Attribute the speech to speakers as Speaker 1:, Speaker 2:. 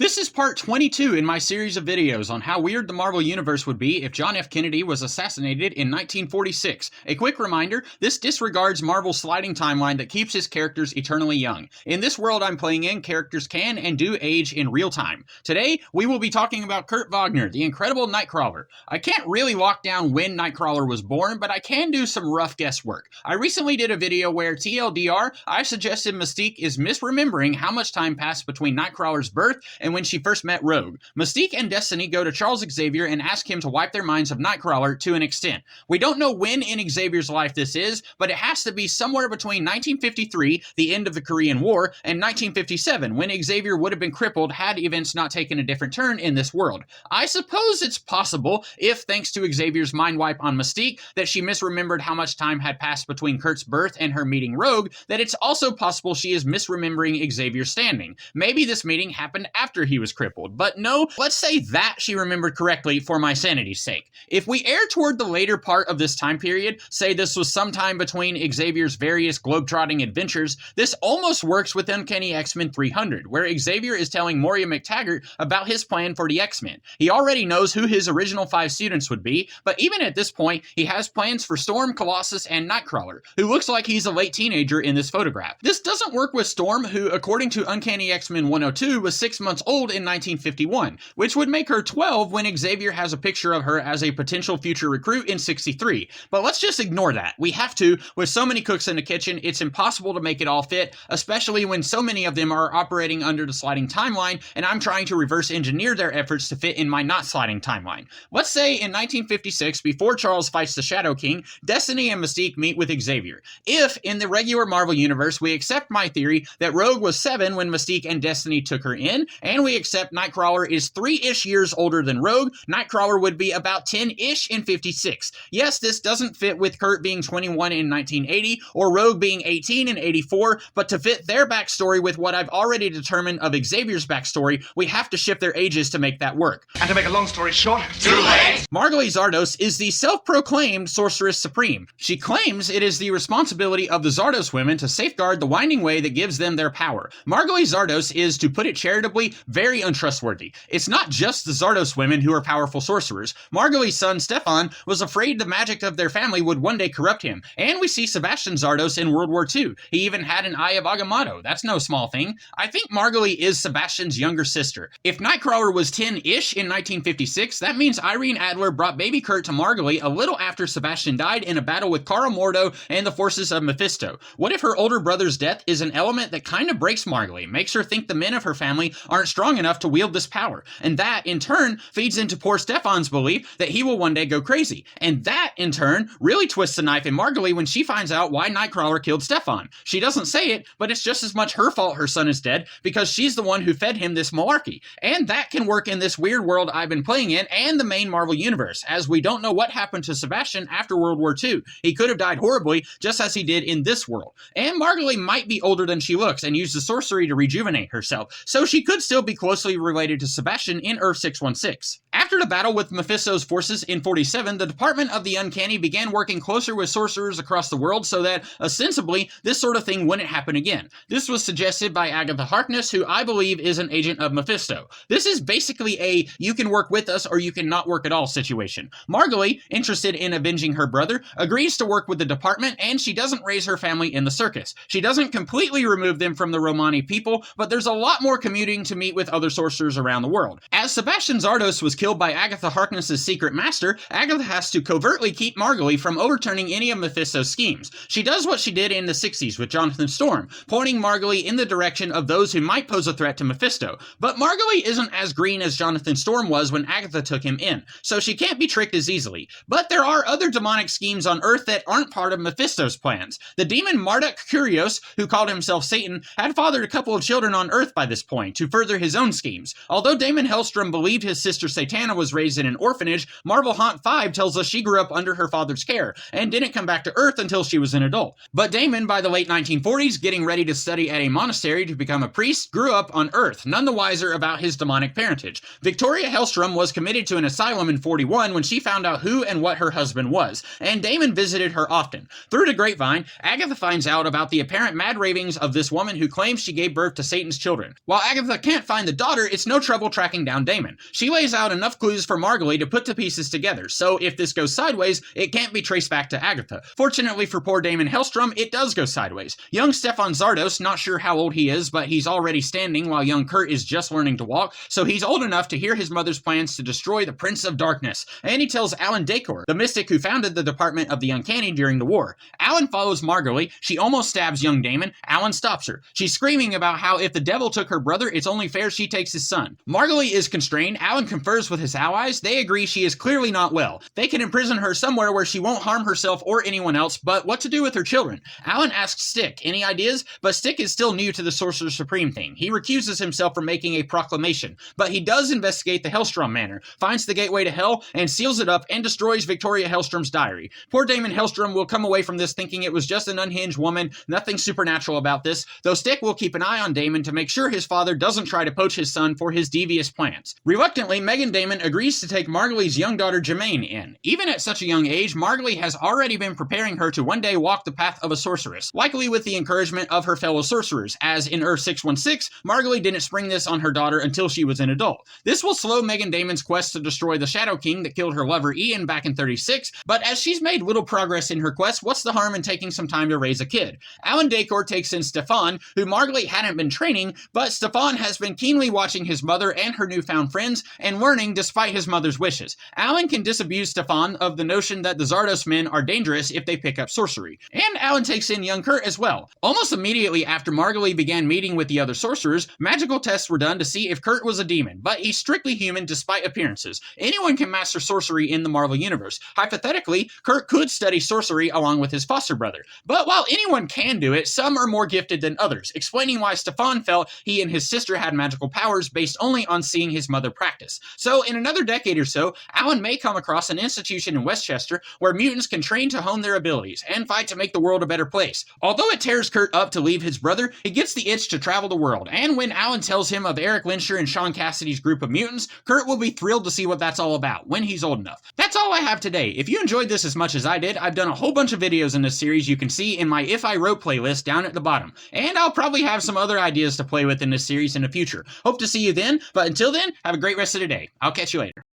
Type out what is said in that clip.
Speaker 1: This is part 22 in my series of videos on how weird the Marvel Universe would be if John F. Kennedy was assassinated in 1946. A quick reminder, this disregards Marvel's sliding timeline that keeps his characters eternally young. In this world I'm playing in, characters can and do age in real time. Today, we will be talking about Kurt Wagner, the incredible Nightcrawler. I can't really lock down when Nightcrawler was born, but I can do some rough guesswork. I recently did a video where, TLDR, I suggested Mystique is misremembering how much time passed between Nightcrawler's birth and when she first met Rogue. Mystique and Destiny go to Charles Xavier and ask him to wipe their minds of Nightcrawler to an extent. We don't know when in Xavier's life this is, but it has to be somewhere between 1953, the end of the Korean War, and 1957, when Xavier would have been crippled had events not taken a different turn in this world. I suppose it's possible, if thanks to Xavier's mind wipe on Mystique, that she misremembered how much time had passed between Kurt's birth and her meeting Rogue, that it's also possible she is misremembering Xavier's standing. Maybe this meeting happened after he was crippled, but no, let's say that she remembered correctly for my sanity's sake. If we err toward the later part of this time period, say this was sometime between Xavier's various globetrotting adventures, this almost works with Uncanny X-Men 300, where Xavier is telling Moria McTaggart about his plan for the X-Men. He already knows who his original 5 students would be, but even at this point, he has plans for Storm, Colossus, and Nightcrawler, who looks like he's a late teenager in this photograph. This doesn't work with Storm, who, according to Uncanny X-Men 102, was 6 months old in 1951, which would make her 12 when Xavier has a picture of her as a potential future recruit in 63. But let's just ignore that. We have to. With so many cooks in the kitchen, it's impossible to make it all fit, especially when so many of them are operating under the sliding timeline, and I'm trying to reverse engineer their efforts to fit in my not sliding timeline. Let's say in 1956, before Charles fights the Shadow King, Destiny and Mystique meet with Xavier. If, in the regular Marvel Universe, we accept my theory that Rogue was 7 when Mystique and Destiny took her in, and we accept Nightcrawler is 3-ish years older than Rogue, Nightcrawler would be about 10-ish in 56. Yes, this doesn't fit with Kurt being 21 in 1980, or Rogue being 18 in 84, but to fit their backstory with what I've already determined of Xavier's backstory, we have to shift their ages to make that work.
Speaker 2: And to make a long story short, too late!
Speaker 1: Margali Szardos is the self-proclaimed Sorceress Supreme. She claims it is the responsibility of the Szardos women to safeguard the winding way that gives them their power. Margali Szardos is, to put it charitably, very untrustworthy. It's not just the Szardos women who are powerful sorcerers. Margali's son, Stefan, was afraid the magic of their family would one day corrupt him. And we see Sebastian Szardos in World War II. He even had an Eye of Agamotto. That's no small thing. I think Margali is Sebastian's younger sister. If Nightcrawler was 10-ish in 1956, that means Irene Adler brought baby Kurt to Margali a little after Sebastian died in a battle with Carl Mordo and the forces of Mephisto. What if her older brother's death is an element that kind of breaks Margali, makes her think the men of her family aren't strong enough to wield this power, and that, in turn, feeds into poor Stefan's belief that he will one day go crazy, and that, in turn, really twists the knife in Margali when she finds out why Nightcrawler killed Stefan. She doesn't say it, but it's just as much her fault her son is dead, because she's the one who fed him this malarkey, and that can work in this weird world I've been playing in, and the main Marvel Universe, as we don't know what happened to Sebastian after World War II. He could have died horribly, just as he did in this world. And Margali might be older than she looks, and use the sorcery to rejuvenate herself, so she could still be closely related to Sebastian in Earth 616. After the battle with Mephisto's forces in 47, the Department of the Uncanny began working closer with sorcerers across the world so that, ostensibly, this sort of thing wouldn't happen again. This was suggested by Agatha Harkness, who I believe is an agent of Mephisto. This is basically a you can work with us or you can not work at all situation. Margali, interested in avenging her brother, agrees to work with the department, and she doesn't raise her family in the circus. She doesn't completely remove them from the Romani people, but there's a lot more commuting to meet with other sorcerers around the world. As Sebastian Szardos was killed by Agatha Harkness's secret master, Agatha has to covertly keep Margali from overturning any of Mephisto's schemes. She does what she did in the 60s with Jonathan Storm, pointing Margali in the direction of those who might pose a threat to Mephisto. But Margali isn't as green as Jonathan Storm was when Agatha took him in, so she can't be tricked as easily. But there are other demonic schemes on Earth that aren't part of Mephisto's plans. The demon Marduk Kurios, who called himself Satan, had fathered a couple of children on Earth by this point to further his own schemes. Although Damon Hellstrom believed his sister Satana Diana was raised in an orphanage, Marvel Haunt 5 tells us she grew up under her father's care and didn't come back to Earth until she was an adult. But Damon, by the late 1940s, getting ready to study at a monastery to become a priest, grew up on Earth, none the wiser about his demonic parentage. Victoria Hellstrom was committed to an asylum in 41 when she found out who and what her husband was, and Damon visited her often. Through the grapevine, Agatha finds out about the apparent mad ravings of this woman who claims she gave birth to Satan's children. While Agatha can't find the daughter, it's no trouble tracking down Damon. She lays out enough clues for Margali to put the pieces together, so if this goes sideways, it can't be traced back to Agatha. Fortunately for poor Damon Hellstrom, it does go sideways. Young Stefan Szardos, not sure how old he is, but he's already standing while young Kurt is just learning to walk, so he's old enough to hear his mother's plans to destroy the Prince of Darkness. And he tells Alan Dacor, the mystic who founded the Department of the Uncanny during the war. Alan follows Margali. She almost stabs young Damon. Alan stops her. She's screaming about how if the devil took her brother, it's only fair she takes his son. Margali is constrained. Alan confers with his allies. They agree she is clearly not well. They can imprison her somewhere where she won't harm herself or anyone else, but what to do with her children? Alan asks Stick, any ideas? But Stick is still new to the Sorcerer Supreme thing. He recuses himself from making a proclamation, but he does investigate the Hellstrom Manor, finds the gateway to hell, and seals it up and destroys Victoria Hellstrom's diary. Poor Damon Hellstrom will come away from this thinking it was just an unhinged woman, nothing supernatural about this, though Stick will keep an eye on Damon to make sure his father doesn't try to poach his son for his devious plans. Reluctantly, Megan Damon agrees to take Margali's young daughter Jermaine in. Even at such a young age, Margali has already been preparing her to one day walk the path of a sorceress, likely with the encouragement of her fellow sorcerers, as in Earth 616, Margali didn't spring this on her daughter until she was an adult. This will slow Megan Damon's quest to destroy the Shadow King that killed her lover Ian back in 36, but as she's made little progress in her quest, what's the harm in taking some time to raise a kid? Alan Dacor takes in Stefan, who Margali hadn't been training, but Stefan has been keenly watching his mother and her newfound friends, and learning despite his mother's wishes. Alan can disabuse Stefan of the notion that the Szardos men are dangerous if they pick up sorcery. And Alan takes in young Kurt as well. Almost immediately after Margali began meeting with the other sorcerers, magical tests were done to see if Kurt was a demon, but he's strictly human despite appearances. Anyone can master sorcery in the Marvel Universe. Hypothetically, Kurt could study sorcery along with his foster brother. But while anyone can do it, some are more gifted than others, explaining why Stefan felt he and his sister had magical powers based only on seeing his mother practice. So in another decade or so, Alan may come across an institution in Westchester where mutants can train to hone their abilities and fight to make the world a better place. Although it tears Kurt up to leave his brother, he gets the itch to travel the world, and when Alan tells him of Eric Lyncher and Sean Cassidy's group of mutants, Kurt will be thrilled to see what that's all about when he's old enough. That's all I have today. If you enjoyed this as much as I did, I've done a whole bunch of videos in this series you can see in my If I Wrote playlist down at the bottom, and I'll probably have some other ideas to play with in this series in the future. Hope to see you then, but until then, have a great rest of the day. I'll catch you later.